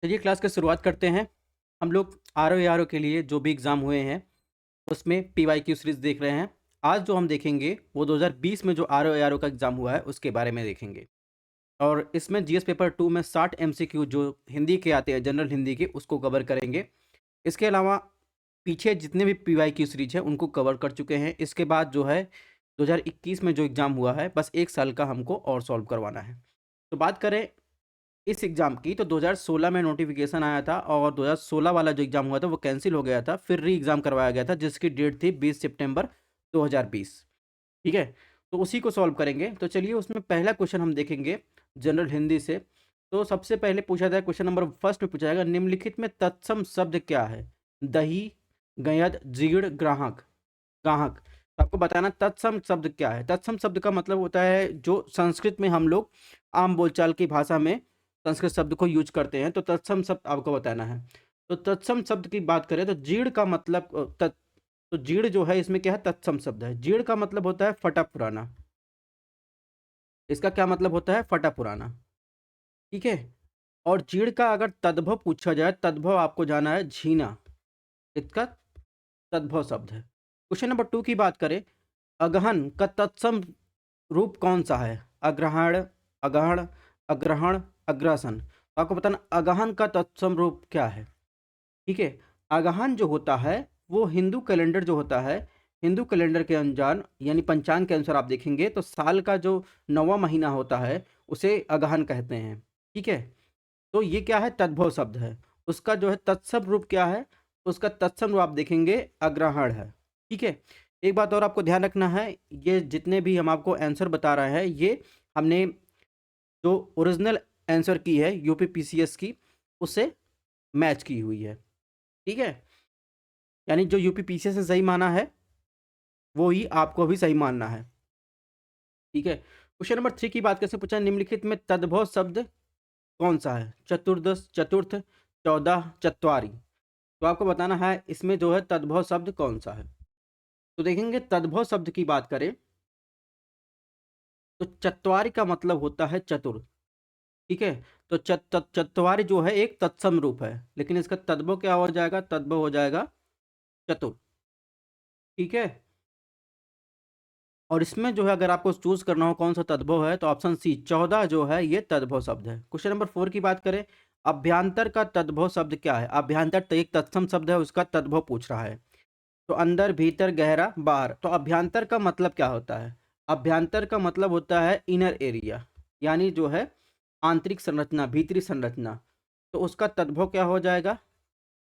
चलिए क्लास की शुरुआत करते हैं। हम लोग आर के लिए जो भी एग्ज़ाम हुए हैं, उसमें पीवाईक्यू सीरीज़ देख रहे हैं। आज जो हम देखेंगे, वो 2020 में जो आर का एग्ज़ाम हुआ है, उसके बारे में देखेंगे। और इसमें जीएस पेपर 2 में 60 एमसीक्यू जो हिंदी के आते हैं, जनरल हिंदी के, उसको कवर करेंगे। इसके अलावा पीछे जितने भी पीवाईक्यू सीरीज़ हैं, उनको कवर कर चुके हैं। इसके बाद जो है 2021 में जो एग्ज़ाम हुआ है, बस 1 साल का हमको और सॉल्व करवाना है। तो बात करें इस एग्ज़ाम की, तो 2016 में नोटिफ़िकेशन आया था और 2016 वाला जो एग्ज़ाम हुआ था वो कैंसल हो गया था, फिर री एग्ज़ाम करवाया गया था जिसकी डेट थी 20 सितंबर 2020। ठीक है? तो उसी को सॉल्व करेंगे। तो चलिए उसमें पहला क्वेश्चन हम देखेंगे जनरल हिंदी से। तो सबसे पहले पूछा जाए, क्वेश्चन नंबर फर्स्ट में पूछा जाएगा, निम्नलिखित में तत्सम शब्द क्या है? दही, गयद, जीर्ण, ग्राहक गाहक। तो आपको बताना तत्सम शब्द क्या है। तत्सम शब्द का मतलब होता है जो संस्कृत में हम लोग आम बोलचाल की भाषा में संस्कृत शब्द को यूज करते हैं, तो तत्सम शब्द आपको बताना है। तो तत्सम शब्द की बात करें तो जीर्ण का मतलब तो जीर्ण जो है इसमें क्या है, तत्सम शब्द है। जीर्ण का मतलब होता है फटा पुराना। इसका क्या मतलब होता है? फटा पुराना। ठीक है। और जीर्ण का अगर तद्भव पूछा जाए, तद्भव आपको जाना है झीना। इसका तद्भव शब्द है। क्वेश्चन नंबर 2 की बात करें, अगहन का तत्सम रूप कौन-सा है? अग्रहण, अगहण, अग्रहण, अग्रासन। तो आपको बताना अगहन का तत्सम रूप क्या है? ठीक है। अगहन जो होता है वो हिंदू कैलेंडर जो होता है, हिंदू कैलेंडर के अनुसार यानी पंचांग के अनुसार आप देखेंगे तो साल का जो 9वाँ महीना होता है उसे अगहन कहते हैं। ठीक है। तो ये क्या है? तद्भव शब्द है। उसका जो है तत्सम रूप क्या है? उसका तत्सम रूप आप देखेंगे अग्रहण है। ठीक है। एक बात और आपको ध्यान रखना है, ये जितने भी हम आपको आंसर बता रहे हैं, ये हमने जो ओरिजिनल आंसर की है यूपी पीसीएस की, उससे मैच की हुई है। ठीक है। यानी जो यूपी पीसीएस ने सही माना है, वो ही आपको भी सही मानना है। ठीक है। क्वेश्चन नंबर 3 की बात कैसे पूछा, निम्नलिखित में तद्भव शब्द कौन-सा है? चतुर्दश, चतुर्थ, 14, चत्वारी। तो आपको बताना है इसमें जो है तद्भव शब्द कौन-सा है। तो देखेंगे तद्भव शब्द की बात करें, तो चत्वारी का मतलब होता है चतुर। ठीक है। तो चत्वारी जो है एक तत्सम रूप है, लेकिन इसका तद्भव क्या हो जाएगा? तद्भव हो जाएगा चतुर। ठीक है। और इसमें जो है अगर आपको चूज़ करना हो कौन-सा तद्भव है, तो ऑप्शन सी 14 जो है ये तद्भव शब्द है। क्वेश्चन नंबर 4 की बात करें, अभ्यांतर का तद्भव शब्द क्या है? अभ्यांतर तो एक तत्सम शब्द है, उसका तद्भव पूछ रहा है। तो अंदर, भीतर, गहरा, बाहर। तो अभ्यांतर का मतलब क्या होता है? अभ्यांतर का मतलब होता है इनर एरिया, यानी जो है आंतरिक संरचना, भीतरी संरचना। तो उसका तद्भव क्या हो जाएगा?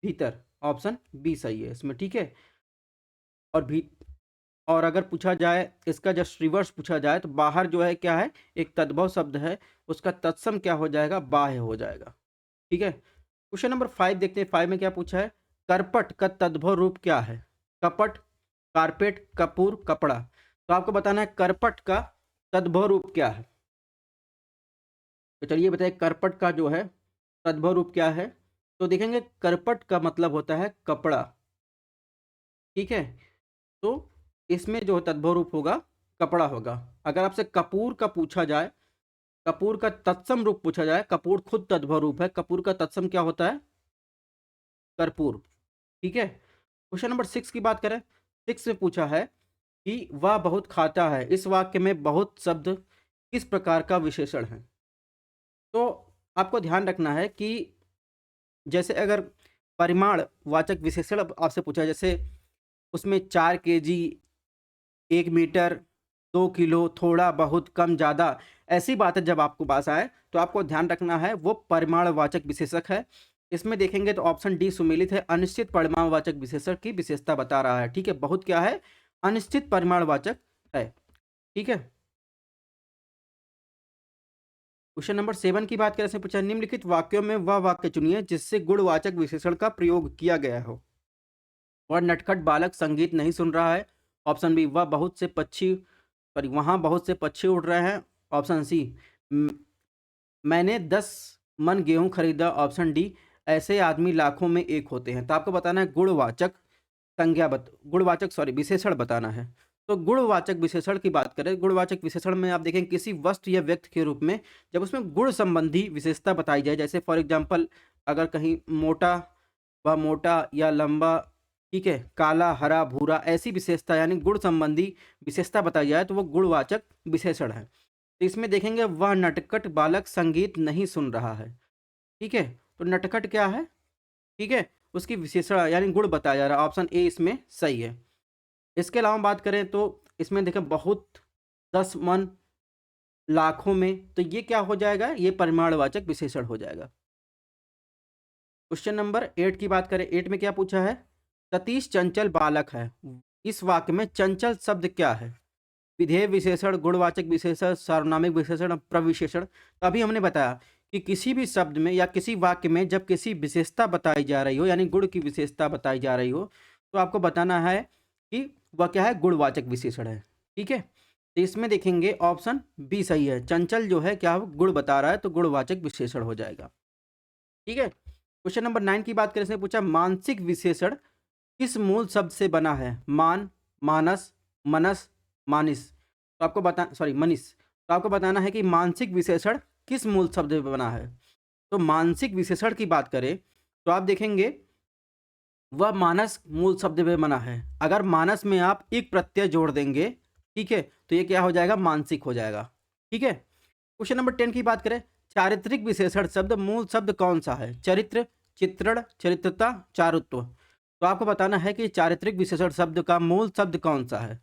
भीतर। ऑप्शन बी सही है इसमें। ठीक है। और भी और अगर पूछा जाए इसका जस्ट रिवर्स पूछा जाए, तो बाहर जो है क्या है? एक तद्भव शब्द है, उसका तत्सम क्या हो जाएगा? बाह्य हो जाएगा। ठीक है। क्वेश्चन नंबर 5 देखते हैं, 5 में क्या पूछा है? करपट का तद्भव रूप क्या है? कपट, कारपेट, कपूर, कपड़ा। तो आपको बताना है करपट का तद्भव रूप क्या है। तो चलिए बताइए करपट का जो है तद्भव रूप क्या है। तो देखेंगे करपट का मतलब होता है कपड़ा। ठीक है। तो इसमें जो तद्भव रूप होगा कपड़ा होगा। अगर आपसे कपूर का पूछा जाए, कपूर का तत्सम रूप पूछा जाए, कपूर खुद तद्भव रूप है, कपूर का तत्सम क्या होता है? कर्पूर। ठीक है। क्वेश्चन नंबर 6 की बात करें, 6 में पूछा है कि वह बहुत खाता है, इस वाक्य में बहुत शब्द किस प्रकार का विशेषण है? तो आपको ध्यान रखना है कि जैसे अगर परिमाण वाचक विशेषण आपसे पूछा है, जैसे उसमें 4 केजी, 1 मीटर, 2 किलो, थोड़ा, बहुत, कम, ज़्यादा, ऐसी बातें जब आपको पास आए, तो आपको ध्यान रखना है वो परिमाणवाचक विशेषक है। इसमें देखेंगे तो ऑप्शन डी सुमेलित है, अनिश्चित परिमाणवाचक विशेषण की विशेषता बता रहा है। ठीक है। बहुत क्या है? अनिश्चित परिमाणवाचक है। ठीक है। क्वेश्चन नंबर 7 की बात करें, इसमें पूछा निम्नलिखित वाक्यों में वह वाक्य चुनिए जिससे गुणवाचक विशेषण का प्रयोग किया गया हो। वह नटखट बालक संगीत नहीं सुन रहा है। ऑप्शन बी, वह बहुत से पक्षी सॉरी वहाँ बहुत से पक्षी उड़ रहे हैं। ऑप्शन सी, मैंने 10 मन गेहूं खरीदा। ऑप्शन डी, ऐसे आदमी लाखों में एक होते हैं। तो आपको बताना है गुणवाचक गुणवाचक विशेषण बताना है। तो गुणवाचक विशेषण की बात करें, गुणवाचक विशेषण में आप देखें किसी वस्तु या व्यक्ति के रूप में जब उसमें गुण संबंधी विशेषता बताई जाए, जैसे फॉर एग्जांपल अगर कहीं मोटा व मोटा या लंबा, ठीक है, काला, हरा, भूरा, ऐसी विशेषता यानी गुण संबंधी विशेषता बताई जाए तो वो गुणवाचक विशेषण है। तो इसमें देखेंगे वह नटखट बालक संगीत नहीं सुन रहा है, ठीक है, तो नटखट क्या है, ठीक है, उसकी विशेषण यानी गुण बताया जा रहा है, ऑप्शन ए इसमें सही है। इसके अलावा बात करें तो इसमें देखें बहुत, 10 मन, लाखों में, तो ये क्या हो जाएगा, ये परिमाणवाचक विशेषण हो जाएगा। क्वेश्चन नंबर 8 की बात करें, 8 में क्या पूछा है, सतीश चंचल बालक है, इस वाक्य में चंचल शब्द क्या है, विधेय विशेषण, गुणवाचक विशेषण, सार्वनामिक विशेषण, प्रविशेषण। तो अभी हमने बताया कि किसी भी शब्द में या किसी वाक्य में जब किसी विशेषता बताई जा रही हो यानी गुण की विशेषता बताई जा रही हो तो आपको बताना है कि वह क्या है, गुणवाचक विशेषण है, ठीक है। तो इसमें देखेंगे ऑप्शन बी सही है, चंचल जो है क्या गुण बता रहा है तो गुणवाचक विशेषण हो जाएगा, ठीक है। क्वेश्चन नंबर 9 की बात करें, इसने पूछा मानसिक विशेषण किस मूल शब्द से बना है, मान, मानस, मनस, मानिस। तो आपको बता सॉरी मनीष, तो आपको बताना है कि मानसिक विशेषण किस मूल शब्द से बना है। तो मानसिक विशेषण की बात करें तो आप देखेंगे वह मानस मूल शब्द में बना है। अगर मानस में आप एक प्रत्यय जोड़ देंगे, ठीक है, तो ये क्या हो जाएगा, मानसिक हो जाएगा, ठीक है। क्वेश्चन नंबर 10 की बात करें, चारित्रिक विशेषण शब्द मूल शब्द कौन सा है, चरित्र, चित्रण, चरित्रता, चारुत्व। तो आपको बताना है कि चारित्रिक विशेषण शब्द का मूल शब्द कौन सा है।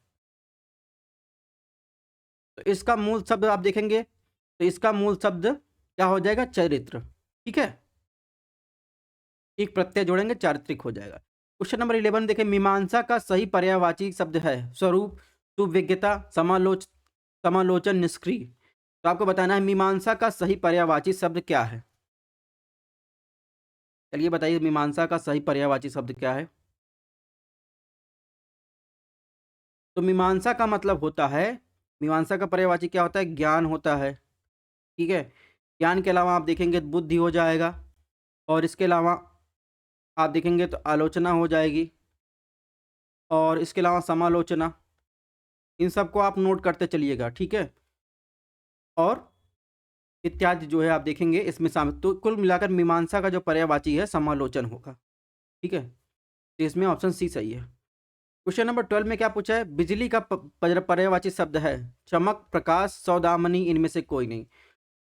तो इसका मूल शब्द आप देखेंगे तो इसका मूल शब्द क्या हो जाएगा, चरित्र, ठीक है, एक प्रत्यय जोड़ेंगे चारित्रिक हो जाएगा। क्वेश्चन नंबर 11 देखें, मीमांसा का सही पर्यायवाची शब्द है स्वरूप, सुविज्ञता, समालोचन, निष्क्रिय। तो आपको बताना है मीमांसा का सही पर्यायवाची शब्द क्या है। चलिए बताइए मीमांसा का सही पर्यायवाची शब्द क्या है। तो मीमांसा का मतलब होता है, मीमांसा का पर्यायवाची क्या होता है, ज्ञान होता है, ठीक है। ज्ञान के अलावा आप देखेंगे तो बुद्धि हो जाएगा, और इसके अलावा आप देखेंगे तो आलोचना हो जाएगी, और इसके अलावा समालोचना, इन सबको आप नोट करते चलिएगा, ठीक है। और इत्यादि जो है आप देखेंगे इसमें शामिल, तो कुल मिलाकर मीमांसा का जो पर्यायवाची है समालोचन होगा, ठीक है। तो इसमें ऑप्शन सी सही है। क्वेश्चन नंबर 12 में क्या पूछा है, बिजली का पर्यायवाची शब्द है चमक, प्रकाश, सौदामनी, इनमें से कोई नहीं।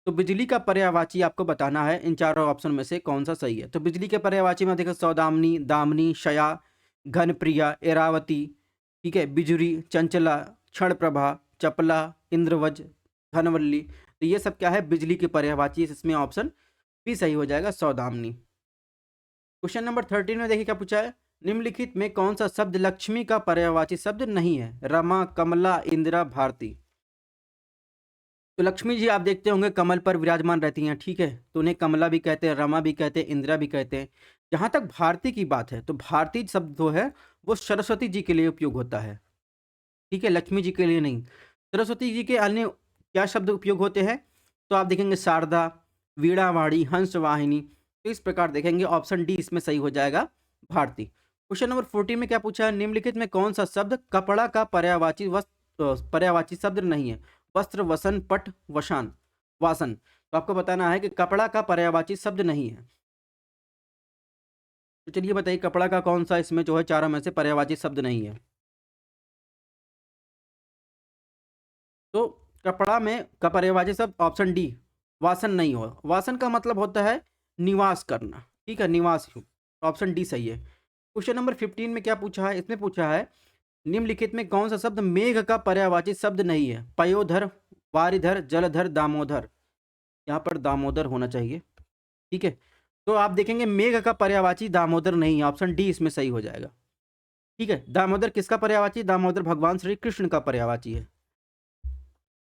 तो बिजली का पर्यायवाची आपको बताना है इन चारों ऑप्शन में से कौन सा सही है। तो बिजली के पर्यायवाची में देखो सौदामनी, दामिनी, शया, घनप्रिया, एरावती, ठीक है, बिजुरी, चंचला, क्षण प्रभा, चपला, इंद्रवज, धनवल्ली। तो ये सब क्या है, बिजली के पर्यायवाची, इसमें ऑप्शन बी सही हो जाएगा, सौदामनी। क्वेश्चन नंबर 13 में देखिए क्या पूछा है, निम्नलिखित में कौन सा शब्द लक्ष्मी का पर्यायवाची शब्द नहीं है, रमा, कमला, इंदिरा, भारती। तो लक्ष्मी जी आप देखते होंगे कमल पर विराजमान रहती हैं, ठीक है, तो उन्हें कमला भी कहते हैं, रमा भी कहते हैं, इंदिरा भी कहते हैं। जहाँ तक भारती की बात है तो भारती शब्द जो है वो सरस्वती जी के लिए उपयोग होता है, ठीक है, लक्ष्मी जी के लिए नहीं। सरस्वती जी के अन्य क्या शब्द उपयोग होते हैं, तो आप देखेंगे शारदा, वीणावाणी, हंसवाहिनी। तो इस प्रकार देखेंगे ऑप्शन डी इसमें सही हो जाएगा, भारती। क्वेश्चन नंबर 14 में क्या पूछा है, निम्नलिखित में कौन सा शब्द कपड़ा का पर्यायवाची पर्यायवाची शब्द नहीं है, वस्त्र, वसन, पट, वशान, वासन। तो आपको बताना है कि कपड़ा का पर्यायवाची शब्द नहीं है। तो चलिए बताइए कपड़ा का कौन सा इसमें जो है चारों में से पर्यायवाची शब्द नहीं है। तो कपड़ा में का पर्यायवाची शब्द ऑप्शन डी, वासन नहीं हो, वासन का मतलब होता है निवास करना, ठीक है, निवास, ऑप्शन डी सही है। क्वेश्चन नंबर 15 में क्या पूछा है, इसमें पूछा है निम्नलिखित में कौन सा शब्द मेघ का पर्यायवाची शब्द नहीं है, पयोधर, वारिधर, जलधर, दामोदर। यहाँ पर दामोदर होना चाहिए, ठीक है। तो आप देखेंगे मेघ का पर्यायवाची दामोदर नहीं है, ऑप्शन डी इसमें सही हो जाएगा, ठीक है। दामोदर किसका पर्यायवाची, दामोदर भगवान श्री कृष्ण का पर्यायवाची है।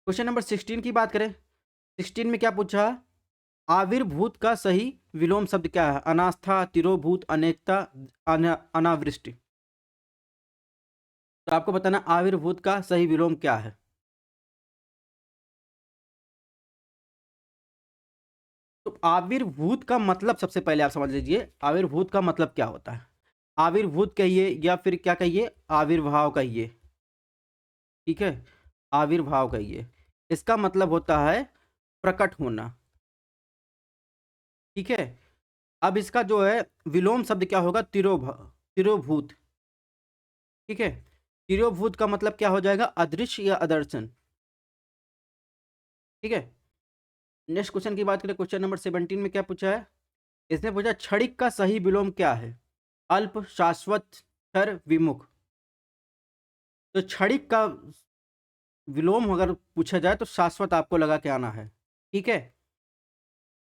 क्वेश्चन नंबर 16 की बात करें, 16 में क्या पूछा, आविर्भूत का सही विलोम शब्द क्या है, अनास्था, तिरोभूत, अनेकता, अनावृष्टि। तो आपको बताना आविर्भूत का सही विलोम क्या है। तो आविर्भूत का मतलब सबसे पहले आप समझ लीजिए आविर्भूत का मतलब क्या होता है। आविर्भूत कहिए या फिर क्या कहिए, आविर्भाव कहिए, ठीक है, आविर्भाव कहिए, इसका मतलब होता है प्रकट होना, ठीक है। अब इसका जो है विलोम शब्द क्या होगा? तिरोभूत। ठीक है, तिरोभूत का मतलब क्या हो जाएगा? अदृश्य या अदर्शन। ठीक है, नेक्स्ट क्वेश्चन की बात करें, क्वेश्चन नंबर 17 में क्या पूछा है? इसने पूछा क्षणिक का सही विलोम क्या है? अल्प, शाश्वत, क्षर, विमुख। तो क्षणिक का विलोम अगर पूछा जाए तो शाश्वत आपको लगा के आना है। ठीक है,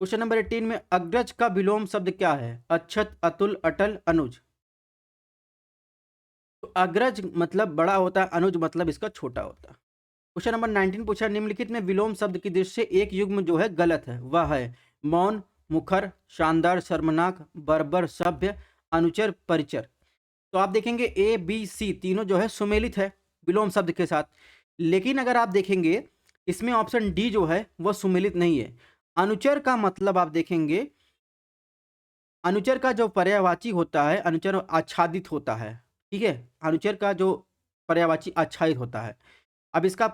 क्वेश्चन नंबर 18 में अग्रज का विलोम शब्द क्या है? अक्षत, अतुल, अटल, अनुज। तो अग्रज मतलब बड़ा होता है, अनुज मतलब इसका छोटा होता है। क्वेश्चन नंबर 19 पूछा निम्नलिखित में विलोम शब्द की दृष्टि से एक युग्म जो है गलत है, वह है मौन, मुखर, शानदार, शर्मनाक, बर्बर, सभ्य, अनुचर, परिचर। तो आप देखेंगे ए बी सी तीनों जो है सुमेलित है विलोम शब्द के साथ, लेकिन अगर आप देखेंगे इसमें ऑप्शन डी जो है वह सुमेलित नहीं है। अनुचर का मतलब आप देखेंगे, अनुचर का जो पर्यायवाची होता है, अनुचर आच्छादित होता है। ठीक है, अनुचर का जो पर्यायवाची आच्छादित होता है। अब इसका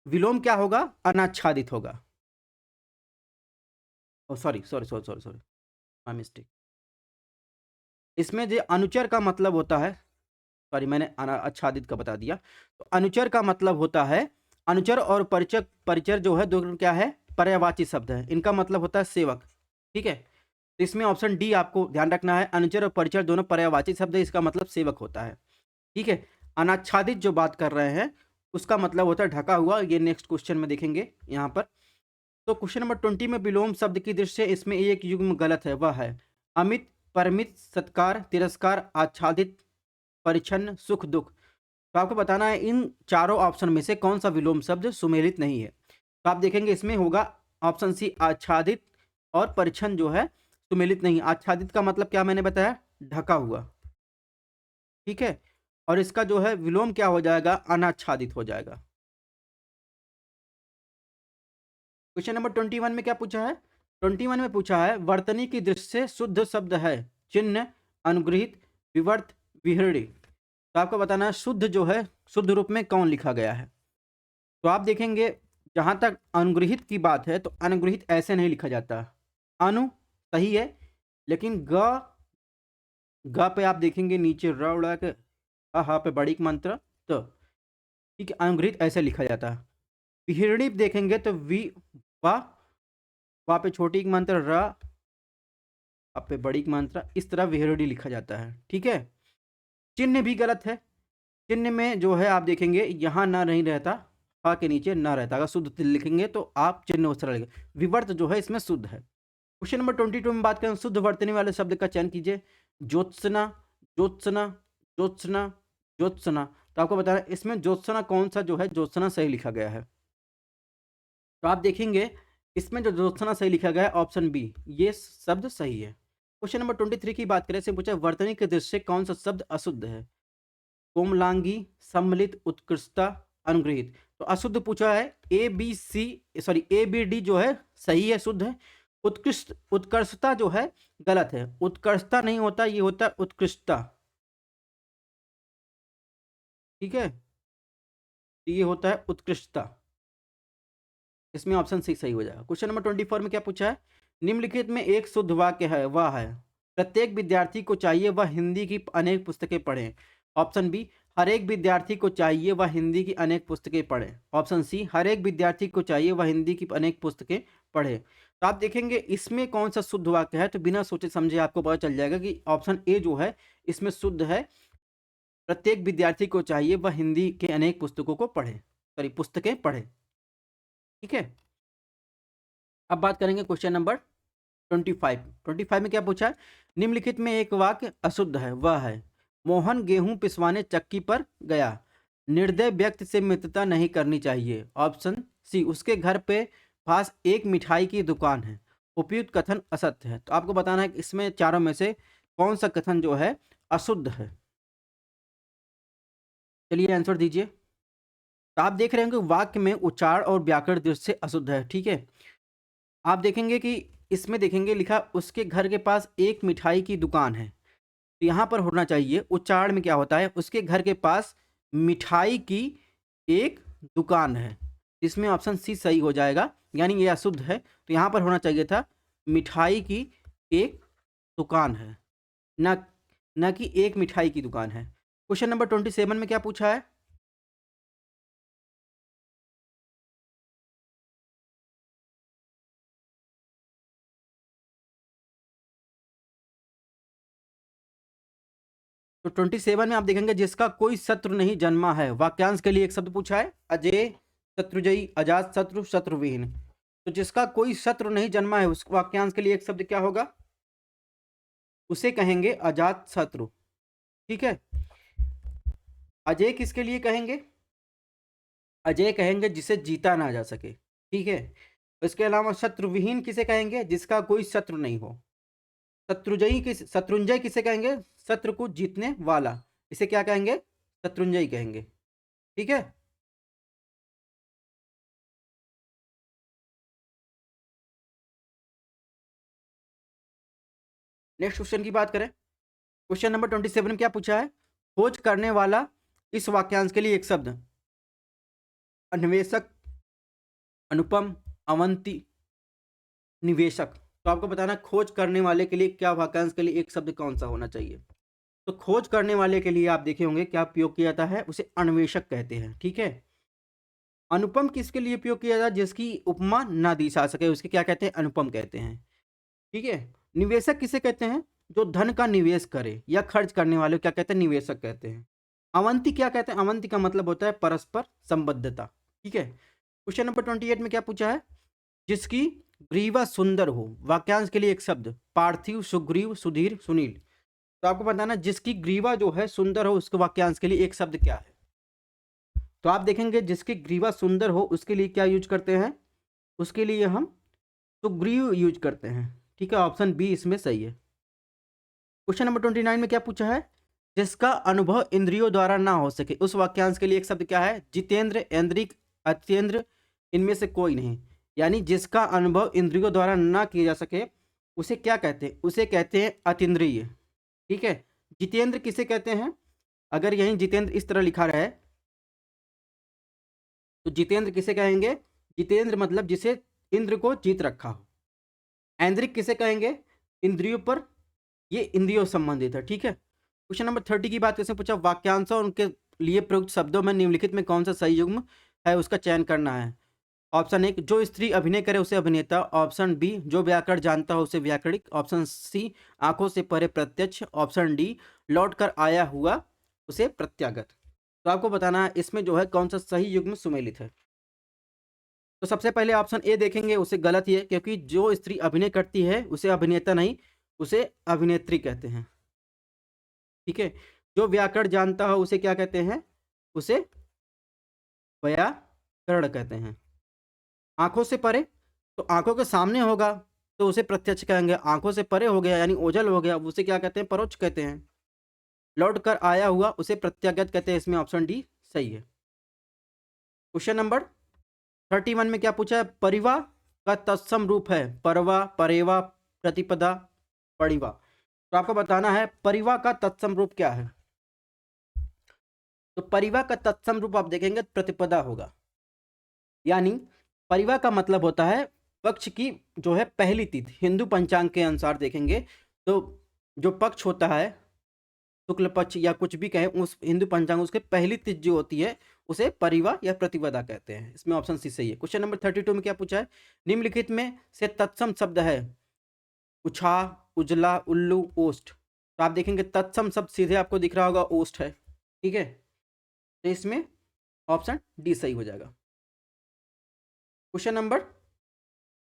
विलोम क्या होगा? अनाच्छादित होगा। Oh sorry sorry sorry sorry sorry, my mistake. इसमें जो अनुचर का मतलब होता है, सॉरी मैंने आच्छादित का बता दिया। तो अनुचर का मतलब होता है, अनुचर और परिचर, परिचर जो है दोनों क्या है? पर्यायवाची शब्द है, इनका मतलब होता है सेवक। ठीक है, तो इसमें ऑप्शन डी आपको ध्यान रखना है, अनुचर और परिचर दोनों पर्यायवाची शब्द है, इसका मतलब सेवक होता है। ठीक है, अनाच्छादित जो बात कर रहे हैं उसका मतलब होता है ढका हुआ। ये नेक्स्ट क्वेश्चन में देखेंगे यहाँ पर। तो क्वेश्चन नंबर 20 में विलोम शब्द की दृष्टि से इसमें एक युग्म गलत है, वह है अमित, परमित, सत्कार, तिरस्कार, आच्छादित, परिच्छन्न, सुख, दुख। तो आपको बताना है इन चारों ऑप्शन में से कौन सा विलोम शब्द सुमेलित नहीं है। तो आप देखेंगे इसमें होगा ऑप्शन सी आच्छादित, और परिच्छन जो है सुमेलित नहीं। आच्छादित का मतलब क्या मैंने बताया? ढका हुआ। ठीक है, और इसका जो है विलोम क्या हो जाएगा? अनाच्छादित हो जाएगा। क्वेश्चन नंबर 21 में क्या पूछा है? 21 में पूछा है वर्तनी की दृष्टि से शुद्ध शब्द है चिन्ह, अनुग्रहित, विवर्त, विहृणी। तो आपको बताना है शुद्ध जो है शुद्ध रूप में कौन लिखा गया है। तो आप देखेंगे जहां तक अनुग्रहित की बात है तो अनुग्रहित ऐसे नहीं लिखा जाता। अनु सही है, लेकिन ग, ग पे आप देखेंगे नीचे र उड़ा के हा पे बड़ी मंत्र तो। ठीक है, अनुग्रहित ऐसे लिखा जाता है। विहृणी देखेंगे तो वी वा, वहाँ पे छोटी एक मंत्र र, अब पे बड़ी मात्रा, इस तरह विहरणी लिखा जाता है। ठीक है, चिन्ह भी गलत है। चिन्ह में जो है आप देखेंगे यहाँ ना नहीं रहता, हा के नीचे ना रहता। अगर शुद्ध लिखेंगे तो आप चिन्ह उस तरह लिखेंगे। विवर्त जो है इसमें शुद्ध है। क्वेश्चन नंबर 22 में बात करें शुद्ध वर्तनी वाले शब्द का चयन कीजिए। ज्योत्सना, ज्योत्सना, ज्योत्सना, ज्योत्सना। तो आपको बताना इसमें ज्योत्सना कौन सा जो है ज्योत्सना सही लिखा गया है। तो आप देखेंगे इसमें जो ज्योत्सना सही लिखा गया है ऑप्शन बी, ये शब्द सही है। क्वेश्चन नंबर 23 की बात करें, से पूछा वर्तनी के दृष्टि से कौन सा शब्द अशुद्ध है? कोमलांगी, सम्मिलित, उत्कृष्टता, अनुग्रहित। तो अशुद्ध पूछा है। A B C, sorry A B D जो है सही है, शुद्ध है। उत्कृष्ट, उत्कर्षता जो है गलत है। उत्कर्षता नहीं होता, ये होता है उत्कृष्टता। ठीक है, ये होता है उत्कृष्टता। इसमें ऑप्शन सी सही हो जाएगा। क्वेश्चन नंबर 24 में क्या पूछा है? निम्नलिखित में एक शुद्ध वाक्य है, वह है प्रत्येक विद्यार्थी को चाहिए वह हिंदी की अनेक पुस्तकें पढ़े। ऑप्शन बी, हर एक विद्यार्थी को चाहिए वह हिंदी की अनेक पुस्तकें पढ़े। ऑप्शन सी, हर एक विद्यार्थी को चाहिए वह हिंदी की अनेक पुस्तकें पढ़े। तो आप देखेंगे इसमें कौन सा शुद्ध वाक्य है, तो बिना सोचे समझे आपको पता चल जाएगा कि ऑप्शन ए जो है इसमें शुद्ध है। प्रत्येक विद्यार्थी को चाहिए वह हिंदी के अनेक पुस्तकों को पढ़े, सॉरी पुस्तकें पढ़े। ठीक है, अब बात करेंगे क्वेश्चन नंबर 25। 25 में क्या पूछा है? निम्नलिखित में एक वाक्य अशुद्ध है, वह है मोहन गेहूं पिसवाने चक्की पर गया। निर्दय व्यक्ति से मित्रता नहीं करनी चाहिए। ऑप्शन सी, उसके घर पे पास एक मिठाई की दुकान है। उपयुक्त कथन असत्य है। तो आपको बताना है कि इसमें चारों में से कौन सा कथन जो है अशुद्ध है। चलिए आंसर दीजिए। तो आप देख रहे हैं कि वाक्य में उच्चारण और व्याकरण दृष्टि से अशुद्ध है। ठीक है, आप देखेंगे कि इसमें देखेंगे लिखा उसके घर के पास एक मिठाई की दुकान है। तो यहाँ पर होना चाहिए उच्चारण में क्या होता है, उसके घर के पास मिठाई की एक दुकान है। इसमें ऑप्शन सी सही हो जाएगा, यानी ये अशुद्ध है। तो यहाँ पर होना चाहिए था मिठाई की एक दुकान है, ना ना कि एक मिठाई की दुकान है। क्वेश्चन नंबर 27 में क्या पूछा है? तो 27 में आप देखेंगे जिसका कोई शत्रु नहीं जन्मा है, वाक्यांश के लिए एक शब्द पूछा है, अजय, शत्रुजयी, अजात शत्रु, शत्रुविहीन। तो जिसका कोई शत्रु नहीं जन्मा है उस वाक्यांश के लिए एक शब्द क्या होगा? उसे कहेंगे अजात शत्रु। ठीक है। अजय किसके लिए कहेंगे? अजय कहेंगे जिसे जीता ना जा सके। ठीक है। इसके अलावा शत्रुविहीन किसे कहेंगे? जिसका कोई शत्रु नहीं हो। शत्रुंजय किसे कहेंगे? शत्रु को जीतने वाला। इसे क्या कहेंगे? शत्रुंजय कहेंगे। ठीक है। नेक्स्ट क्वेश्चन की बात करें। क्वेश्चन नंबर 27 में क्या पूछा है? खोज करने वाला इस वाक्यांश के लिए एक शब्द, अन्वेषक, अनुपम, अवंती, निवेशक। तो आपको बताना है खोज करने वाले के लिए क्या वाक्यांश के लिए एक शब्द कौन सा होना चाहिए। तो खोज करने वाले के लिए आप देखे होंगे क्या उपयोग किया जाता है? उसे अन्वेषक कहते हैं। ठीक है। अनुपम किसके लिए उपयोग किया जाता है? जिसकी उपमा ना दी जा सके उसके क्या कहते हैं? अनुपम कहते हैं। ठीक है। निवेशक किसे कहते हैं? जो धन का निवेश करे या खर्च करने वाले को क्या कहते हैं? निवेशक कहते हैं। अवंती क्या कहते हैं? अवंती का मतलब होता है परस्पर संबद्धता। ठीक है। क्वेश्चन नंबर 28 में क्या पूछा है? जिसकी ग्रीवा सुंदर हो, वाक्यांश के लिए एक शब्द, पार्थिव, सुग्रीव, सुधीर, सुनील। तो आपको बताना जिसकी ग्रीवा जो है सुंदर हो उसके वाक्यांश के लिए एक शब्द क्या है। तो आप देखेंगे जिसकी ग्रीवा सुंदर हो उसके लिए क्या यूज करते हैं? उसके लिए हम सुग्रीव यूज करते हैं। ठीक है। ऑप्शन बी इसमें सही है। क्वेश्चन नंबर 29 में क्या पूछा है? जिसका अनुभव इंद्रियों द्वारा ना हो सके उस वाक्यांश के लिए एक शब्द क्या है? जितेंद्र, ऐन्द्रिक, अत्येंद्र, इनमें से कोई नहीं। यानी जिसका अनुभव इंद्रियों द्वारा ना किया जा सके उसे क्या कहते हैं? उसे कहते हैं अतीन्द्रिय। ठीक है। जितेंद्र किसे कहते हैं? अगर यहीं जितेंद्र इस तरह लिखा रहा है तो जितेंद्र किसे कहेंगे? जितेंद्र मतलब जिसे इंद्र को जीत रखा हो। ऐन्द्रिक किसे कहेंगे? इंद्रियों पर, ये इंद्रियों संबंधित है। ठीक है। क्वेश्चन नंबर 30 की बात कैसे पूछा? वाक्यांश और उनके लिए प्रयुक्त शब्दों में निम्नलिखित में कौन सा सही युग्म है उसका चयन करना है। ऑप्शन 1 जो स्त्री अभिनय करे उसे अभिनेता। ऑप्शन बी जो व्याकरण जानता हो उसे व्याकरणिक। ऑप्शन सी आंखों से परे प्रत्यक्ष। ऑप्शन डी लौट कर आया हुआ उसे प्रत्यागत। तो आपको बताना है इसमें जो है कौन सा सही युग्म सुमेलित है। तो सबसे पहले ऑप्शन ए देखेंगे, उसे गलत ही है क्योंकि जो स्त्री अभिनय करती है उसे अभिनेता नहीं, उसे अभिनेत्री कहते हैं। ठीक है। जो व्याकरण जानता हो उसे क्या कहते हैं? उसे व्याकरण कहते हैं। आंखों से परे, तो आंखों के सामने होगा तो उसे प्रत्यक्ष कहेंगे। आंखों से परे हो गया यानी ओझल हो गया, उसे क्या कहते हैं? परोक्ष कहते हैं। लौट कर आया हुआ उसे प्रत्यागत कहते हैं। इसमें ऑप्शन डी सही है। क्वेश्चन नंबर 31 में क्या पूछा है? परिवा का तत्सम रूप है परवा, परेवा, प्रतिपदा, परिवा। तो आपको बताना है परिवा का तत्सम रूप क्या है। तो परिवा का तत्सम रूप आप देखेंगे प्रतिपदा होगा। यानी परिवा का मतलब होता है पक्ष की जो है पहली तिथि। हिंदू पंचांग के अनुसार देखेंगे तो जो पक्ष होता है शुक्ल पक्ष या कुछ भी कहें, उस हिंदू पंचांग उसके पहली तिथि जो होती है उसे परिवा या प्रतिपदा कहते हैं। इसमें ऑप्शन सी सही है। क्वेश्चन नंबर 32 में क्या पूछा है? निम्नलिखित में से तत्सम शब्द है उछा, उजला, उल्लू, ओष्ठ। तो आप देखेंगे तत्सम शब्द सीधे आपको दिख रहा होगा ओष्ठ है। ठीक है। तो इसमें ऑप्शन डी सही हो जाएगा। क्वेश्चन नंबर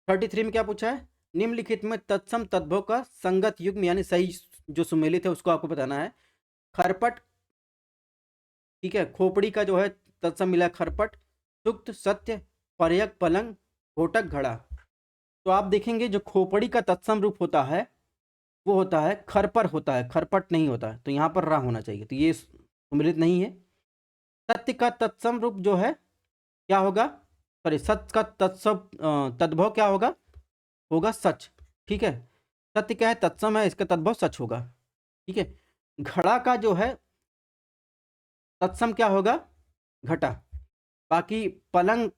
33 में क्या पूछा है? निम्नलिखित में तत्सम तद्भव का संगत युग्म यानी सही जो सुमेलित है उसको आपको बताना है। खरपट, ठीक है, खोपड़ी का जो है तत्सम मिला खरपट, सुक्त, सत्य, पर्यक, पलंग, घोटक, घड़ा। तो आप देखेंगे जो खोपड़ी का तत्सम रूप होता है वो होता है खरपर होता है, खरपट नहीं होता है। तो यहाँ पर रा होना चाहिए, तो ये सुमेलित नहीं है। सत्य का तत्सम रूप जो है क्या होगा? सॉरी, सत्य का तत्सम तद्भव क्या होगा? होगा सच। ठीक है। सत्य क्या है? तत्सम है, इसका तद्भव सच होगा। ठीक है। घड़ा का जो है तत्सम क्या होगा? घटा। बाकी पलंग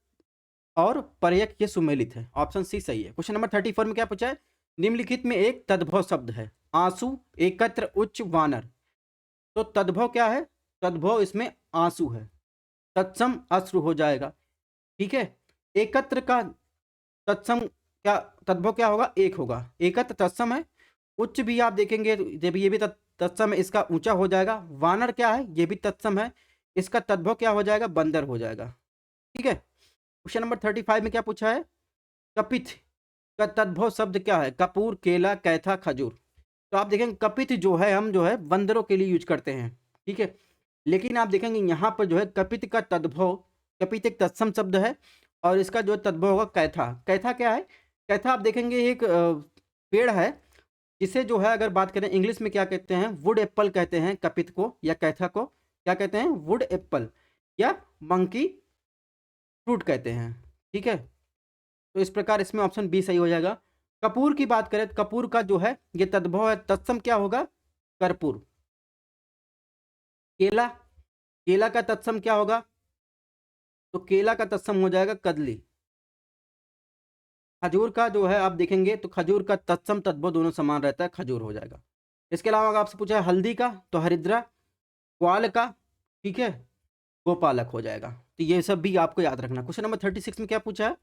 और पर्यक ये सुमेलित है। ऑप्शन सी सही है। क्वेश्चन नंबर 34 में क्या पूछा है? निम्नलिखित में एक तद्भव शब्द है। आंसू, एकत्र, उच्च, वानर। तो तद्भव क्या है? तद्भव इसमें आंसू है। तत्सम अश्रु हो जाएगा। ठीक है। एकत्र का तत्सम क्या, तद्भव क्या होगा? एक होगा। एकत्र तत्सम है। उच्च भी आप देखेंगे जब ये भी तत्सम है, इसका ऊंचा हो जाएगा। वानर क्या है? ये भी तत्सम है, इसका तद्भव क्या हो जाएगा? बंदर हो जाएगा। ठीक है। क्वेश्चन नंबर 35 में क्या पूछा है? कपित का तद्भव शब्द क्या है? कपूर, केला, कैथा, खजूर। तो आप देखेंगे कपित जो है हम जो है बंदरों के लिए यूज करते हैं। ठीक है। लेकिन आप देखेंगे यहाँ पर जो है कपित का तद्भव, कपित एक तत्सम शब्द है और इसका जो तद्भव होगा कैथा। कैथा क्या है? कैथा आप देखेंगे एक पेड़ है, जिसे जो है अगर बात करें इंग्लिश में क्या कहते हैं? वुड एप्पल कहते हैं कपित को या कैथा को। क्या कहते हैं? वुड एप्पल या मंकी फ्रूट कहते हैं। ठीक है। तो इस प्रकार इसमें ऑप्शन बी सही हो जाएगा। कपूर की बात करें, कपूर का जो है ये तद्भव है, तत्सम क्या होगा? कर्पूर। केला, केला का तत्सम क्या होगा? तो केला का तत्सम हो जाएगा कदली। खजूर का जो है आप देखेंगे तो खजूर का तत्सम तद्भव दोनों समान रहता है, खजूर हो जाएगा। इसके अलावा अगर आपसे पूछा है हल्दी का तो हरिद्रा, ग्वाल का, ठीक है, गोपालक हो जाएगा। तो ये सब भी आपको याद रखना। क्वेश्चन नंबर 36 में क्या पूछा है?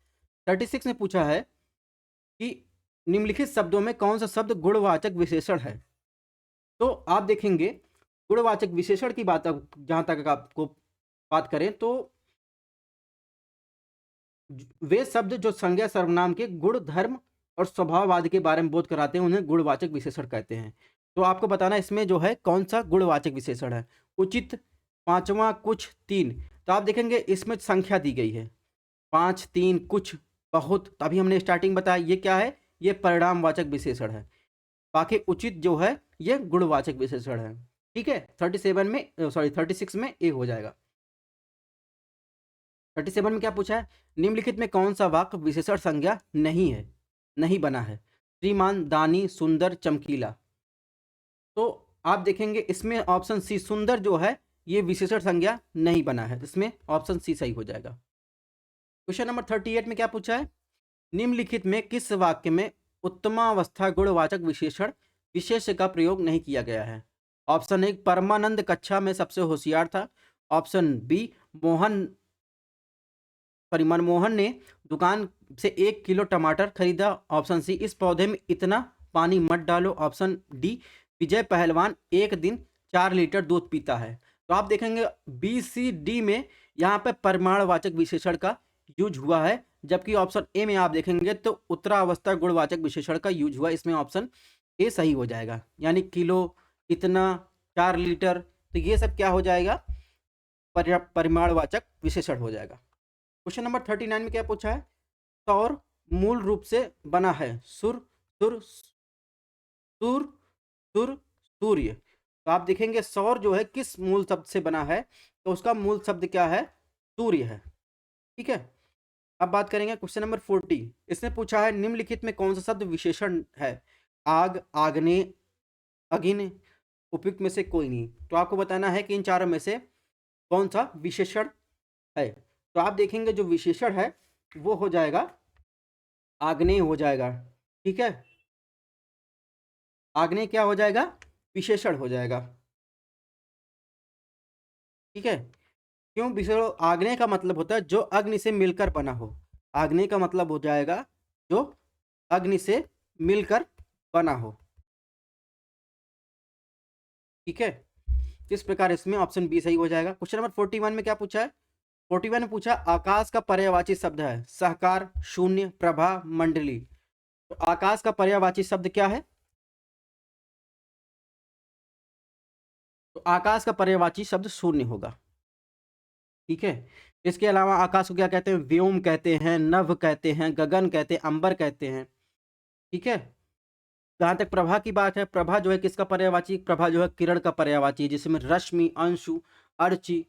36 में पूछा है कि निम्नलिखित शब्दों में कौन सा शब्द गुणवाचक विशेषण है? तो आप देखेंगे गुणवाचक विशेषण की बात जहां तक आपको बात करें तो वे शब्द जो संज्ञा सर्वनाम के गुण, धर्म और स्वभाव आदि के बारे में बोध कराते हैं उन्हें गुणवाचक विशेषण कहते हैं। तो आपको बताना इसमें जो है कौन सा गुणवाचक विशेषण है। उचित, पांचवा, कुछ, तीन। तो आप देखेंगे इसमें संख्या दी गई है 5, 3, कुछ, बहुत। तभी हमने स्टार्टिंग बताया ये क्या है? ये परिणामवाचक विशेषण है। बाकी उचित जो है ये गुणवाचक विशेषण है। ठीक है। 36 में ए हो जाएगा। 37 में क्या पूछा है? निम्नलिखित में कौन सा वाक्य विशेषण संज्ञा नहीं है, नहीं बना है? श्रीमान, दानी, सुंदर, चमकीला। तो आप देखेंगे इसमें ऑप्शन सी सुंदर जो है ये विशेषण संज्ञा नहीं बना है, इसमें ऑप्शन सी सही हो जाएगा। क्वेश्चन नंबर 38 में क्या पूछा है? निम्नलिखित में किस वाक्य में उत्तमावस्था गुणवाचक विशेषण विशेष का प्रयोग नहीं किया गया है? ऑप्शन ए परमानंद कक्षा में सबसे होशियार था। ऑप्शन बी मनमोहन ने दुकान से 1 किलो टमाटर खरीदा। ऑप्शन सी इस पौधे में इतना पानी मत डालो। ऑप्शन डी विजय पहलवान एक दिन 4 लीटर दूध पीता है। तो आप देखेंगे बी, सी, डी में यहाँ पे परिमाणवाचक विशेषण का यूज हुआ है, जबकि ऑप्शन ए में आप देखेंगे तो उत्तरावस्था गुणवाचक विशेषण का यूज हुआ। इसमें ऑप्शन ए सही हो जाएगा, यानी किलो, इतना, 4 लीटर। तो ये सब क्या हो जाएगा? परिमाणवाचक विशेषण हो जाएगा। क्वेश्चन नंबर 39 में क्या पूछा है? सौर मूल रूप से बना है सुर, सुर, सुर, सुर, सूर्य। तो आप देखेंगे सौर जो है किस मूल शब्द से बना है? तो उसका मूल शब्द क्या है? सूर्य है। ठीक है। अब बात करेंगे क्वेश्चन नंबर 40। इसने पूछा है निम्नलिखित में कौन सा शब्द विशेषण है? आग, आग्नेय, अग्नि, उपयुक्त में से कोई नहीं। तो आपको बताना है कि इन चारों में से कौन सा विशेषण है। तो आप देखेंगे जो विशेषण है वो हो जाएगा आग्नेय हो जाएगा। ठीक है। आग्नेय क्या हो जाएगा? विशेषण हो जाएगा। ठीक है। क्यों विशेषण? आग्नेय का मतलब होता है जो अग्नि से मिलकर बना हो। आग्नेय का मतलब हो जाएगा जो अग्नि से मिलकर बना हो। ठीक है। इस प्रकार इसमें ऑप्शन बी सही हो जाएगा। क्वेश्चन नंबर 41 में क्या पूछा है? 41 में पूछा आकाश का पर्यायवाची शब्द है सहकार, शून्य, प्रभा, मंडली। तो आकाश का पर्यायवाची शब्द क्या है? तो आकाश का पर्यायवाची शब्द शून्य होगा। ठीक है। इसके अलावा आकाश को क्या कहते हैं? व्योम कहते हैं, नभ कहते हैं, गगन कहते हैं, अंबर कहते हैं। ठीक है। जहां तक प्रभा की बात है, प्रभा जो है किसका पर्यायवाची? प्रभा जो है किरण का पर्यायवाची है, जिसमें रश्मि, अंशु, अर्ची,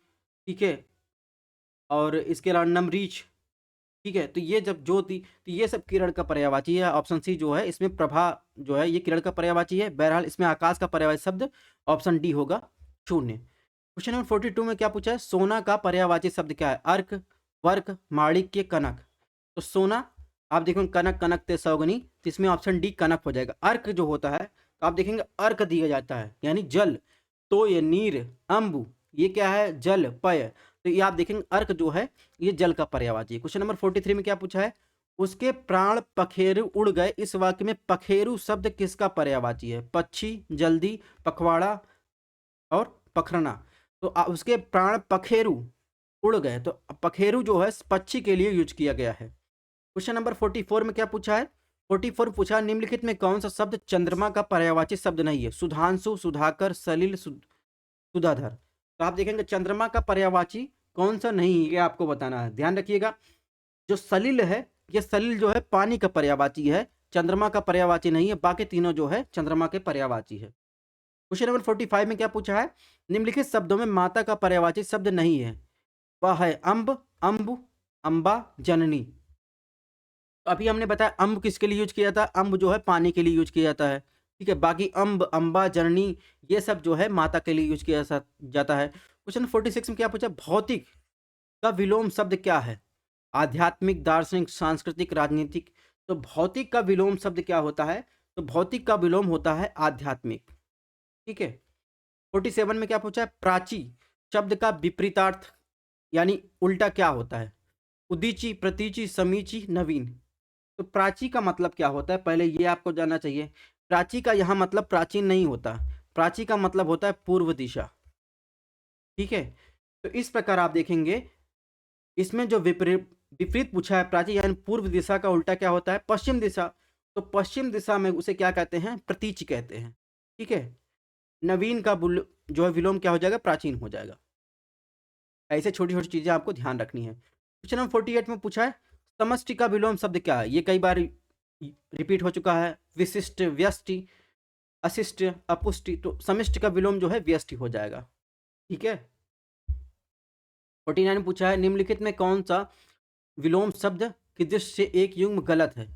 ठीक है, और इसके अलावा नमरीच। ठीक है। तो ये जब ज्योति, तो ये सब किरण का पर्यायवाची है। ऑप्शन सी जो है इसमें प्रभा जो है ये किरण का पर्यायवाची है। बहरहाल इसमें आकाश का पर्यायवाची शब्द ऑप्शन डी होगा, शून्य। क्वेश्चन नंबर 42 में क्या पूछा है? सोना का पर्यायवाची शब्द क्या है? अर्क, वर्क, माणिक्य, कनक। तो सोना आप देखो कनक, कनक ते सौगनी, तो इसमें ऑप्शन डी कनक हो जाएगा। अर्क जो होता है तो आप देखेंगे अर्क दिया जाता है यानी जल। तो ये नीर, अम्बु, ये क्या है? जल, पय। तो ये आप देखेंगे अर्क जो है ये जल का पर्यायवाची है। क्वेश्चन नंबर 43 में क्या पूछा है? उसके प्राण पखेरु उड़ गए, इस वाक्य में पखेरु शब्द किसका पर्यायवाची है? पक्षी, जल्दी, पखवाड़ा और पखरना। तो उसके प्राण पखेरु उड़ गए, तो पखेरु जो है पक्षी के लिए यूज किया गया है। क्वेश्चन नंबर 44 में क्या पूछा है? 44 पूछा निम्नलिखित में कौन सा शब्द चंद्रमा का पर्यायवाची शब्द नहीं है? सुधांशु, सुधाकर, सलिल, सुधाधर। तो आप देखेंगे चंद्रमा का पर्यायवाची कौन सा नहीं है, ये आपको बताना है। ध्यान रखिएगा, जो सलिल है, ये सलिल जो है पानी का पर्यायवाची है, चंद्रमा का पर्यायवाची नहीं है। बाकी तीनों जो है चंद्रमा के पर्यायवाची है। क्वेश्चन नंबर 45 में क्या पूछा है? निम्नलिखित शब्दों में माता का पर्यायवाची शब्द नहीं है। वह है अम्ब, अम्बु, अम्बा, जननी। तो अभी हमने बताया अम्ब किसके लिए यूज किया था? अम्ब जो है पानी के लिए यूज किया जाता है। ठीक है, बाकी अम्ब, अम्बा, जननी ये सब जो है माता के लिए यूज किया जाता है। क्वेश्चन 46 में क्या पूछा? भौतिक का विलोम शब्द क्या है? आध्यात्मिक, दार्शनिक, सांस्कृतिक, राजनीतिक। तो भौतिक का विलोम शब्द क्या होता है? तो भौतिक का विलोम होता है आध्यात्मिक। ठीक है। 47 में क्या पूछा है? प्राची शब्द का विपरीतार्थ यानी उल्टा क्या होता है? उदीची, प्रतीची, समीची, नवीन। तो प्राची का मतलब क्या होता है? पहले ये आपको जानना चाहिए। प्राची का यहाँ मतलब प्राचीन नहीं होता, प्राची का मतलब होता है पूर्व दिशा। ठीक है, तो इस प्रकार आप देखेंगे इसमें जो विपरीत पूछा है, प्राची यानी पूर्व दिशा का उल्टा क्या होता है? पश्चिम दिशा। तो पश्चिम दिशा में उसे क्या कहते हैं? प्रतीच कहते हैं। ठीक है, नवीन का जो है विलोम क्या हो जाएगा? प्राचीन हो जाएगा। ऐसे छोटी छोटी चीजें आपको ध्यान रखनी है। क्वेश्चन नंबर 48 में पूछा है समष्टि का विलोम शब्द क्या है? ये कई बार रिपीट हो चुका है। विशिष्ट, व्यष्टि, अशिष्ट, अपुष्टि। तो समष्टि का विलोम जो है व्यष्टि हो जाएगा। ठीक है। 49 में पूछा है निम्नलिखित में कौन सा विलोम शब्द की दृष्टि से एक युग्म गलत है?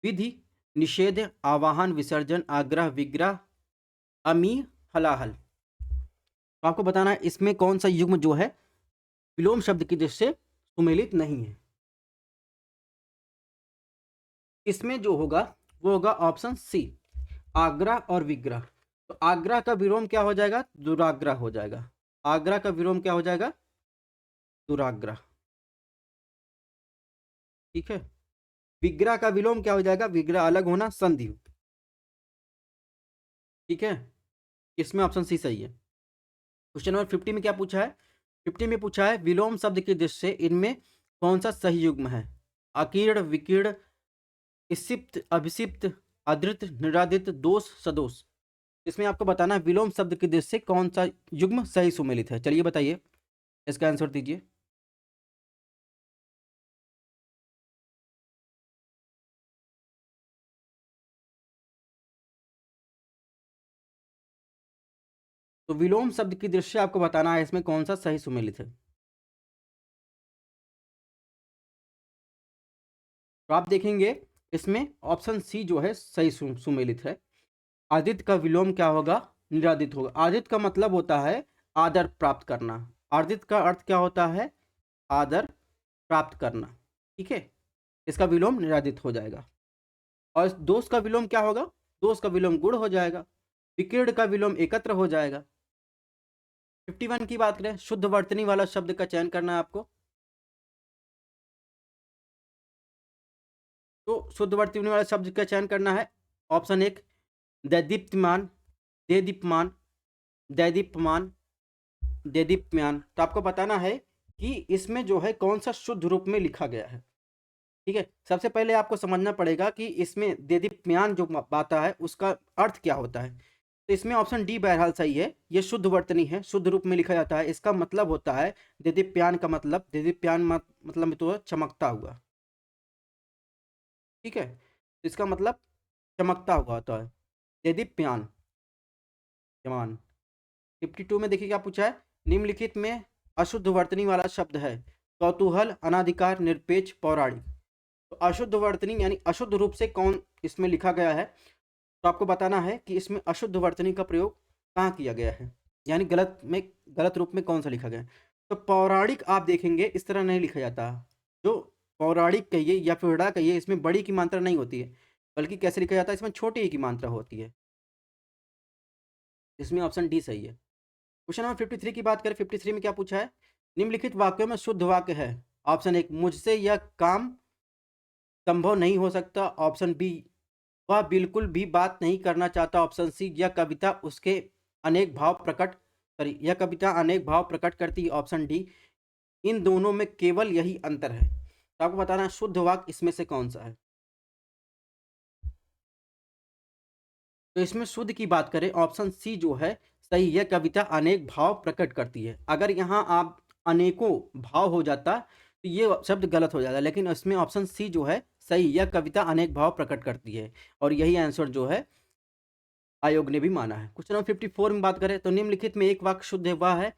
विधि, निषेध, आवाहन, विसर्जन, आग्रह, विग्रह, अमी, हलाहल। तो आपको बताना है इसमें कौन सा युग्म जो है विलोम शब्द की दृष्टि से सुमेलित नहीं है। इसमें जो होगा वो होगा ऑप्शन सी, आग्रह और विग्रह। तो आग्रह का विलोम क्या हो जाएगा? दुराग्रह हो जाएगा। आग्रह का विलोम क्या हो जाएगा? दुराग्रह। ठीक है। विग्रह का विलोम क्या हो जाएगा? विग्रह अलग होना, संधि। ठीक है, इसमें ऑप्शन सी सही है। क्वेश्चन नंबर 50 में क्या पूछा है? 50 में पूछा है विलोम शब्द की दृष्टि से इनमें कौन सा सही युग्म है? अकीर्ण, विकीर्ण, इसिप्त, अभिसिप्त, अधृत, निरादित, दोष, सदोष। इसमें आपको बताना है विलोम शब्द की दृष्टि से कौन सा युग्म सही सुमेलित है। चलिए बताइए, इसका आंसर दीजिए। तो विलोम शब्द की दृष्टि से आपको बताना है इसमें कौन सा सही सुमेलित है। तो आप देखेंगे इसमें ऑप्शन सी जो है सही सुमेलित है। आदित्य का विलोम क्या होगा? निरादित होगा। आदित्य का मतलब होता है आदर प्राप्त करना। आदित्य का अर्थ क्या होता है? आदर प्राप्त करना। ठीक है, इसका विलोम निरादित हो जाएगा। और दोष का विलोम क्या होगा? दोष का विलोम गुण हो जाएगा। विकीर्ण का विलोम एकत्र हो जाएगा। 51 की बात करें, शुद्ध वर्तनी वाला शब्द का चयन करना है आपको। तो शुद्ध वर्तनी वाला शब्द का चयन करना है। ऑप्शन एक, दैदीप्यमान, देदीप्यमान, दैदीप्यमान, देदीप्यमान। तो आपको बताना है कि इसमें जो है कौन सा शुद्ध रूप में लिखा गया है। ठीक है, सबसे पहले आपको समझना पड़ेगा कि इसमें देदीप्यमान जो आता है उसका अर्थ क्या होता है। तो इसमें ऑप्शन डी बहरहाल सही है। ये शुद्ध वर्तनी है, शुद्ध रूप में लिखा जाता है। इसका मतलब होता है देदीप्यान का मतलब, देदीप्यान मतलब तो चमकता हुआ। ठीक है, इसका मतलब चमकता हुआ होता है देदीप्यान, जमान। 52 में देखिए क्या पूछा है? निम्नलिखित में अशुद्ध वर्तनी वाला शब्द है। कौतूहल, अनाधिकार, निरपेक्ष, पौराणिक। तो अशुद्ध वर्तनी यानी अशुद्ध रूप से कौन इसमें लिखा गया है? तो आपको बताना है कि इसमें अशुद्ध वर्तनी का प्रयोग कहाँ किया गया है, यानी गलत रूप में कौन सा लिखा गया है। तो पौराणिक आप देखेंगे इस तरह नहीं लिखा जाता। जो पौराणिक कहिए या फिर कहिए, इसमें बड़ी की मात्रा नहीं होती है, बल्कि कैसे लिखा जाता है? इसमें छोटी की मात्रा होती है। इसमें ऑप्शन डी सही है। क्वेश्चन नंबर 53 की बात करें, 53 में क्या पूछा है? निम्नलिखित वाक्यों में शुद्ध वाक्य है। ऑप्शन एक, मुझसे यह काम संभव नहीं हो सकता। ऑप्शन बी, वह बिल्कुल भी बात नहीं करना चाहता। ऑप्शन सी, यह कविता उसके अनेक भाव प्रकट सॉरी यह कविता अनेक भाव प्रकट करती है। ऑप्शन डी, इन दोनों में केवल यही अंतर है। तो आपको बताना है शुद्ध वाक्य इसमें से कौन सा है। तो इसमें शुद्ध की बात करें, ऑप्शन सी जो है सही, यह कविता अनेक भाव प्रकट करती है। अगर यहाँ आप अनेकों भाव हो जाता तो ये शब्द गलत हो जाता, लेकिन इसमें ऑप्शन सी जो है सही, यह कविता अनेक भाव प्रकट करती है, और यही आंसर जो है आयोग ने भी माना है। क्वेश्चन नंबर 54 में बात करें तो निम्नलिखित में एक वाक्य शुद्ध है, वह है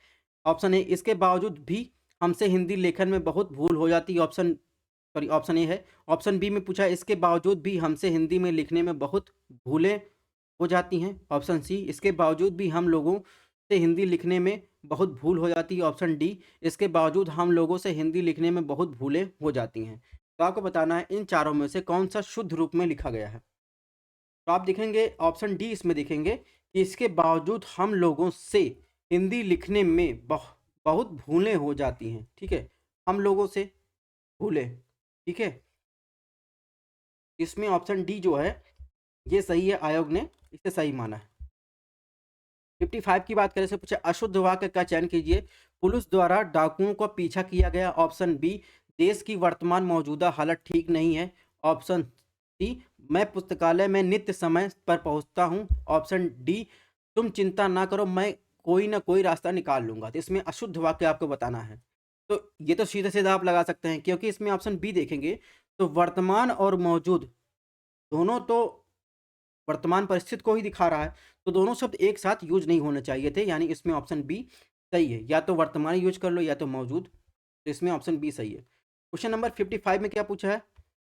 ऑप्शन ए, इसके बावजूद भी हमसे हिंदी लेखन में बहुत भूल हो जाती है। ऑप्शन ए है। ऑप्शन बी में पूछा है, इसके बावजूद भी हमसे हिंदी में लिखने में बहुत भूलें हो जाती हैं। ऑप्शन सी, इसके बावजूद भी हम लोगों से हिंदी लिखने में बहुत भूल हो जाती है। ऑप्शन डी, इसके बावजूद हम लोगों से हिंदी लिखने में बहुत भूलें हो जाती हैं। तो आपको बताना है इन चारों में से कौन सा शुद्ध रूप में लिखा गया है। तो आप देखेंगे ऑप्शन डी, इसमें देखेंगे कि इसके बावजूद हम लोगों से हिंदी लिखने में बहुत भूलें हो जाती हैं। ठीक है, हम लोगों से भूलें। ठीक है, इसमें ऑप्शन डी जो है ये सही है, आयोग ने इसे सही माना है। 55 की बात करें से पूछा, अशुद्ध वाक्य का चयन कीजिए। पुलिस द्वारा डाकुओं का पीछा किया गया। ऑप्शन बी, देश की वर्तमान मौजूदा हालत ठीक नहीं है। ऑप्शन सी, मैं पुस्तकालय में नित्य समय पर पहुंचता हूं। ऑप्शन डी, तुम चिंता ना करो, मैं कोई ना कोई रास्ता निकाल लूंगा। तो इसमें अशुद्ध वाक्य आपको बताना है। तो ये तो सीधे सीधा आप लगा सकते हैं, क्योंकि इसमें ऑप्शन बी देखेंगे तो वर्तमान और मौजूद दोनों तो वर्तमान परिस्थिति को ही दिखा रहा है, तो दोनों शब्द एक साथ यूज नहीं होने चाहिए थे, यानी इसमें ऑप्शन बी सही है। या तो वर्तमान यूज कर लो या तो मौजूद, तो इसमें ऑप्शन बी सही है। क्वेश्चन नंबर 55 में क्या पूछा है?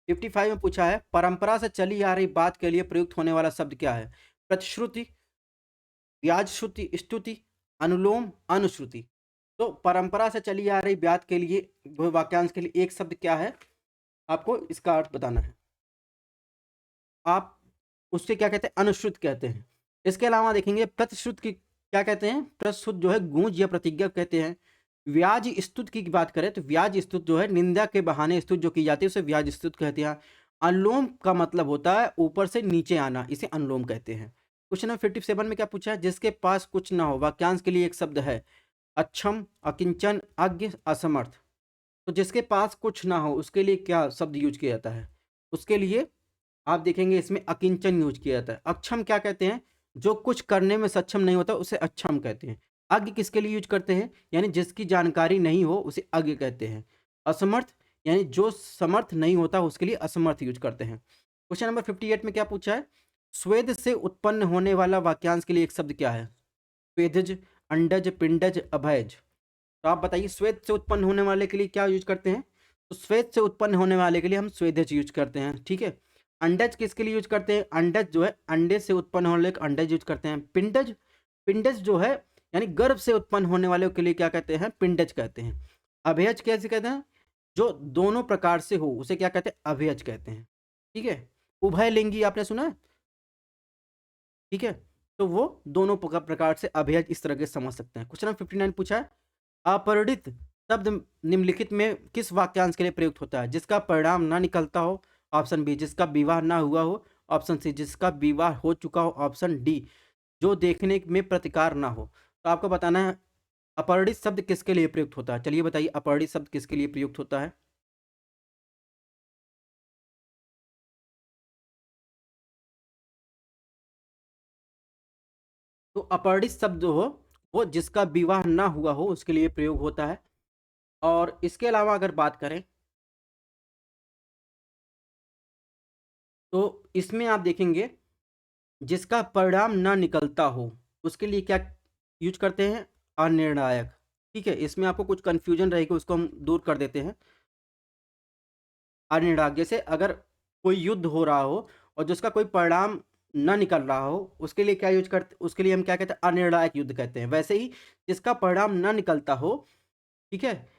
55 में पूछा है, परंपरा से चली आ रही बात के लिए प्रयुक्त होने वाला शब्द क्या है? प्रतिश्रुति, व्याज श्रुति, स्तुति, अनुलोम, अनुश्रुति। तो परंपरा से चली आ रही बात के लिए वाक्यांश के लिए एक शब्द क्या है, आपको इसका अर्थ बताना है। आप उससे क्या कहते हैं? अनुश्रुत कहते हैं। इसके अलावा देखेंगे प्रतिश्रुत की क्या कहते हैं? प्रस्तुत जो है गूंज या प्रतिज्ञा कहते हैं। व्याज स्तुत की बात करें तो व्याज स्तुत जो है निंदा के बहाने स्तुत जो की जाती है उसे व्याज स्तुत कहते हैं। अनुलोम का मतलब होता है ऊपर से नीचे आना, इसे अनुलोम कहते हैं। क्वेश्चन नंबर 57 में क्या पूछा है? जिसके पास कुछ ना हो, वाक्यांश के लिए एक शब्द है अक्षम, अकिंचन, अज्ञ, असमर्थ। तो जिसके पास कुछ ना हो उसके लिए क्या शब्द यूज किया जाता है? उसके लिए आप देखेंगे इसमें अकिंचन यूज किया जाता है। अक्षम क्या कहते हैं? जो कुछ करने में सक्षम नहीं होता उसे अक्षम कहते हैं। अज्ञ किसके लिए यूज करते हैं? यानी जिसकी जानकारी नहीं हो उसे अज्ञ कहते हैं। असमर्थ यानी जो समर्थ नहीं होता उसके लिए असमर्थ यूज करते हैं। क्वेश्चन नंबर 58 में क्या पूछा है? स्वेद से उत्पन्न होने वाला वाक्यांश के लिए एक शब्द क्या है? स्वेदज, अंडज, पिंडज, अभयज। तो आप बताइए स्वेद से उत्पन्न होने वाले के लिए क्या यूज करते हैं? तो स्वेद से उत्पन्न होने वाले के लिए हम स्वेदज यूज करते हैं। ठीक है, अंडज किसके लिए यूज करते हैं? अंडज जो है अंडे से उत्पन्न होने वाले अंडज यूज करते हैं। पिंडज, पिंडज जो है यानी गर्भ से उत्पन्न होने वाले के लिए क्या कहते हैं? पिंडज कहते हैं। अभयज कैसे कहते हैं? जो दोनों प्रकार से हो उसे क्या कहते हैं? अभयज कहते हैं। ठीक है, उभयलिंगी आपने सुना है? ठीक है, तो वो दोनों प्रकार से अभेद इस तरह के समझ सकते हैं। क्वेश्चन नंबर 59 पूछा है, अपरिणित शब्द निम्नलिखित में किस वाक्यांश के लिए प्रयुक्त होता है? जिसका परिणाम ना निकलता हो। ऑप्शन बी, जिसका विवाह ना हुआ हो। ऑप्शन सी, जिसका विवाह हो चुका हो। ऑप्शन डी, जो देखने में प्रतिकार ना हो। तो आपको बताना है अपरिणित शब्द किसके लिए प्रयुक्त होता है। चलिए बताइए अपरिणित शब्द किसके लिए प्रयुक्त होता है? तो अपरिणित शब्द हो वो जिसका विवाह ना हुआ हो उसके लिए प्रयोग होता है। और इसके अलावा अगर बात करें तो इसमें आप देखेंगे जिसका परिणाम ना निकलता हो उसके लिए क्या यूज करते हैं? अनिर्णायक। ठीक है, इसमें आपको कुछ कंफ्यूजन रहेगी उसको हम दूर कर देते हैं। अनिर्णायक जैसे अगर कोई युद्ध हो रहा हो और जिसका कोई परिणाम ना निकल रहा हो उसके लिए क्या यूज करते, उसके लिए हम क्या कहते हैं? अनिर्णायक युद्ध कहते हैं। वैसे ही जिसका परिणाम ना निकलता हो, ठीक है,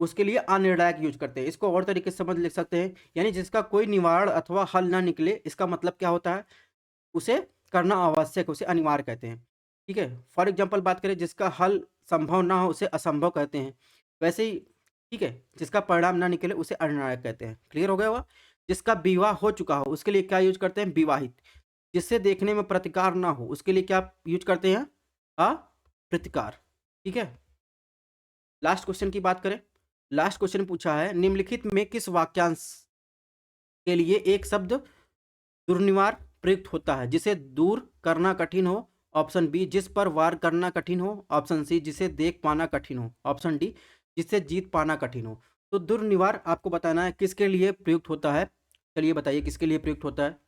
उसके लिए अनिर्णायक यूज करते हैं। इसको और तरीके से समझ लिख सकते हैं, यानी जिसका कोई निवारण अथवा हल ना निकले, इसका मतलब क्या होता है? उसे करना आवश्यक, उसे अनिवार्य कहते हैं। ठीक है। फॉर एग्जाम्पल बात करें, जिसका हल संभव ना हो उसे असंभव कहते हैं। वैसे ही ठीक है, जिसका परिणाम ना निकले उसे अनिर्णायक कहते हैं। क्लियर हो गया होगा। जिसका विवाह हो चुका हो उसके लिए क्या यूज करते हैं? विवाहित। जिससे देखने में प्रतिकार ना हो उसके लिए क्या यूज करते हैं? अप्रतिकार। ठीक है। लास्ट क्वेश्चन की बात करें। लास्ट क्वेश्चन पूछा है, निम्नलिखित में किस वाक्यांश के लिए एक शब्द दुर्निवार प्रयुक्त होता है? जिसे दूर करना कठिन हो, ऑप्शन बी जिस पर वार करना कठिन हो, ऑप्शन सी जिसे देख पाना कठिन हो, ऑप्शन डी जिससे जीत पाना कठिन हो। तो दुर्निवार आपको बताना है किसके लिए प्रयुक्त होता है। चलिए बताइए किसके लिए प्रयुक्त होता है।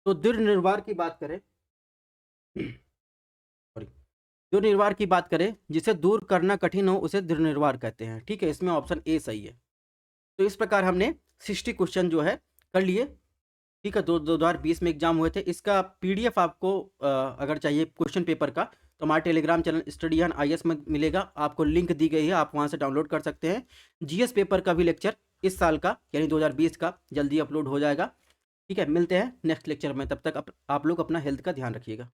तो दुर्निवार की बात करें सॉरी, दुर्निवार की बात करें, जिसे दूर करना कठिन हो उसे दुर्निवार कहते हैं। ठीक है, इसमें ऑप्शन ए सही है। तो इस प्रकार हमने 60 क्वेश्चन जो है कर लिए। ठीक है, 2020 में एग्जाम हुए थे। इसका पीडीएफ आपको अगर चाहिए क्वेश्चन पेपर का, तो हमारे Telegram channel study on IAS में मिलेगा। आपको लिंक दी गई है, आप वहां से डाउनलोड कर सकते हैं। जीएस पेपर का भी लेक्चर इस साल का यानी 2020 का जल्दी अपलोड हो जाएगा। ठीक है, मिलते हैं नेक्स्ट लेक्चर में। तब तक आप लोग अपना हेल्थ का ध्यान रखिएगा।